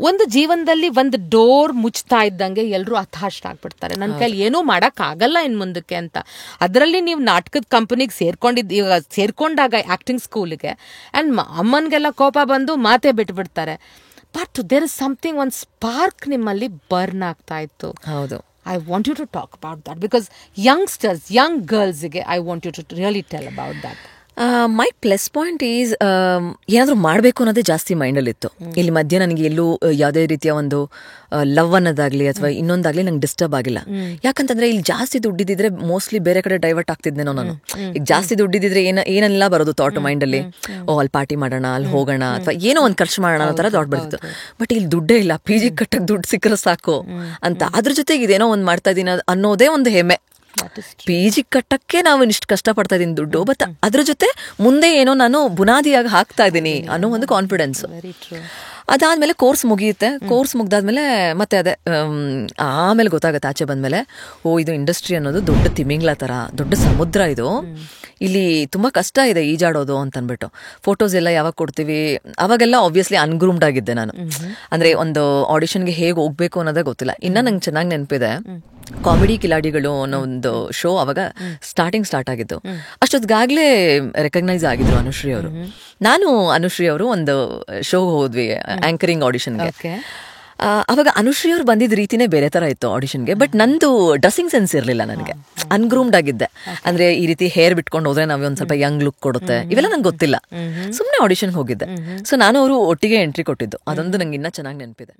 ಒಂದು ಜೀವನದಲ್ಲಿ ಒಂದು ಡೋರ್ ಮುಚ್ತಾ ಇದ್ದಂಗೆ ಎಲ್ಲರೂ ಹತಾಶ ಆಗ್ಬಿಡ್ತಾರೆ. ನನ್ನ ಕೈಲಿ ಏನೂ ಆಗಲ್ಲ ಇನ್ ಮುಂದಕ್ಕೆ ಅಂತ. ಅದರಲ್ಲಿ ನೀವು ನಾಟಕದ ಕಂಪನಿಗೆ ಸೇರ್ಕೊಂಡಾಗ ಆಕ್ಟಿಂಗ್ ಸ್ಕೂಲ್ಗೆ ಅಂಡ್ ಅಮ್ಮನ್ಗೆಲ್ಲ ಕೋಪ ಬಂದು ಮಾತೇ ಬಿಟ್ಬಿಡ್ತಾರೆ. ಬಟ್ ದೇರ್ ಇಸ್ ಸಮಥಿಂಗ್, ಒಂದು ಸ್ಪಾರ್ಕ್ ನಿಮ್ಮಲ್ಲಿ ಬರ್ನ್ ಆಗ್ತಾ ಇತ್ತು. ಹೌದು. I want you to talk about that because youngsters, young girls, I want you to really tell about that. My plus point is ಏನಾದರೂ ಮಾಡಬೇಕು ಅನ್ನೋದೇ ಜಾಸ್ತಿ ಮೈಂಡಲ್ಲಿತ್ತು. ಇಲ್ಲಿ ಮಧ್ಯೆ ನನಗೆ ಎಲ್ಲೂ ಯಾವುದೇ ರೀತಿಯ ಒಂದು ಲವ್ ಅನ್ನೋದಾಗ್ಲಿ ಅಥವಾ ಇನ್ನೊಂದಾಗ್ಲಿ ನಂಗೆ ಡಿಸ್ಟರ್ಬ್ ಆಗಿಲ್ಲ. ಯಾಕಂತಂದ್ರೆ ಇಲ್ಲಿ ಜಾಸ್ತಿ ದುಡ್ಡಿದ್ರೆ ಮೋಸ್ಟ್ಲಿ ಬೇರೆ ಕಡೆ ಡೈವರ್ಟ್ ಆಗ್ತಿದ್ನೇನೋ ನಾನು. ಈಗ ಜಾಸ್ತಿ ದುಡ್ಡಿದ್ರೆ ಏನೆಲ್ಲ ಬರೋದು ಥಾಟ್ ಮೈಂಡಲ್ಲಿ, ಅಲ್ಲಿ ಪಾರ್ಟಿ ಮಾಡೋಣ, ಅಲ್ಲಿ ಹೋಗೋಣ, ಅಥವಾ ಏನೋ ಒಂದು ಖರ್ಚು ಮಾಡೋಣ ಅನ್ನೋ ಥರ ಥಾಟ್ ಬರ್ತಿತ್ತು. ಬಟ್ ಇಲ್ಲಿ ದುಡ್ಡೇ ಇಲ್ಲ, PG ಕಟ್ಟಕ್ಕೆ ದುಡ್ಡು ಸಿಕ್ಕರೆ ಸಾಕು ಅಂತ. ಅದ್ರ ಜೊತೆಗೆ ಇದೇನೋ ಒಂದು ಮಾಡ್ತಾ ಇದೀನಿ ಅನ್ನೋದೇ ಒಂದು ಹೆಮ್ಮೆ. PG ಕಟ್ಟಕ್ಕೆ ನಾವು ಇಷ್ಟು ಕಷ್ಟಪಡ್ತಾ ಇದೀನಿ ದುಡ್ಡು, ಬಟ್ ಅದ್ರ ಜೊತೆ ಮುಂದೆ ಏನೋ ನಾನು ಬುನಾದಿಯಾಗಿ ಹಾಕ್ತಾ ಇದ್ದೀನಿ ಅನ್ನೋ ಒಂದು ಕಾನ್ಫಿಡೆನ್ಸ್. ಅದಾದ್ಮೇಲೆ ಕೋರ್ಸ್ ಮುಗಿಯುತ್ತೆ. ಕೋರ್ಸ್ ಮುಗ್ದಾದ್ಮೇಲೆ ಮತ್ತೆ ಅದೇ ಆಮೇಲೆ ಗೊತ್ತಾಗುತ್ತೆ ಆಚೆ ಬಂದ್ಮೇಲೆ, ಇದು ಇಂಡಸ್ಟ್ರಿ ಅನ್ನೋದು ದೊಡ್ಡ ತಿಮಿಂಗ್ಲ ತರ, ದೊಡ್ಡ ಸಮುದ್ರ ಇದು, ಇಲ್ಲಿ ತುಂಬಾ ಕಷ್ಟ ಇದೆ ಈಜಾಡೋದು ಅಂತ ಅಂದ್ಬಿಟ್ಟು. ಫೋಟೋಸ್ ಎಲ್ಲ ಯಾವಾಗ ಕೊಡ್ತೀವಿ ಅವಾಗೆಲ್ಲ ಆಬ್ವಿಯಸ್ಲಿ ಅನ್ಗ್ರೂಮ್ಡ್ ಆಗಿದ್ದೆ ನಾನು. ಅಂದ್ರೆ ಒಂದು ಆಡಿಷನ್ಗೆ ಹೇಗೆ ಹೋಗ್ಬೇಕು ಅನ್ನೋದೇ ಗೊತ್ತಿಲ್ಲ. ಇನ್ನ ನಂಗೆ ಚೆನ್ನಾಗಿ ನೆನಪಿದೆ, ಕಾಮಿಡಿ ಕಿಲಾಡಿಗಳು ಅನ್ನೋ ಒಂದು ಶೋ ಅವಾಗ ಸ್ಟಾರ್ಟ್ ಆಗಿದ್ದು. ಅಷ್ಟೊತ್ತಿಗಾಗ್ಲೇ ರೆಕಗ್ನೈಸ್ ಆಗಿದ್ರು ಅನುಶ್ರೀ ಅವರು. ನಾನು ಅನುಶ್ರೀ ಅವರು ಒಂದು ಶೋ ಹೋದ್ವಿ ಆಂಕರಿಂಗ್ ಆಡಿಷನ್ಗೆ. ಅವಾಗ ಅನುಶ್ರೀ ಅವ್ರು ಬಂದಿದ್ದ ರೀತಿನೇ ಬೇರೆ ತರ ಇತ್ತು ಆಡಿಷನ್ಗೆ. ಬಟ್ ನಂದು ಡ್ರೆಸ್ಸಿಂಗ್ ಸೆನ್ಸ್ ಇರಲಿಲ್ಲ, ನನಗೆ ಅನ್ಗ್ರೂಮ್ಡ್ ಆಗಿದ್ದೆ. ಅಂದ್ರೆ ಈ ರೀತಿ ಹೇರ್ ಬಿಟ್ಕೊಂಡು ಹೋದ್ರೆ ನಾವೇ ಒಂದ್ ಸ್ವಲ್ಪ ಯಂಗ್ ಲುಕ್ ಕೊಡುತ್ತೆ, ಇವೆಲ್ಲ ನಂಗೆ ಗೊತ್ತಿಲ್ಲ. ಸುಮ್ಮನೆ ಆಡಿಷನ್ಗೆ ಹೋಗಿದ್ದೆ. ಸೊ ನಾನು ಅವರು ಒಟ್ಟಿಗೆ ಎಂಟ್ರಿ ಕೊಟ್ಟಿದ್ದು, ಅದೊಂದು ನಂಗೆ ಇನ್ನೂ ಚೆನ್ನಾಗಿ ನೆನಪಿದೆ.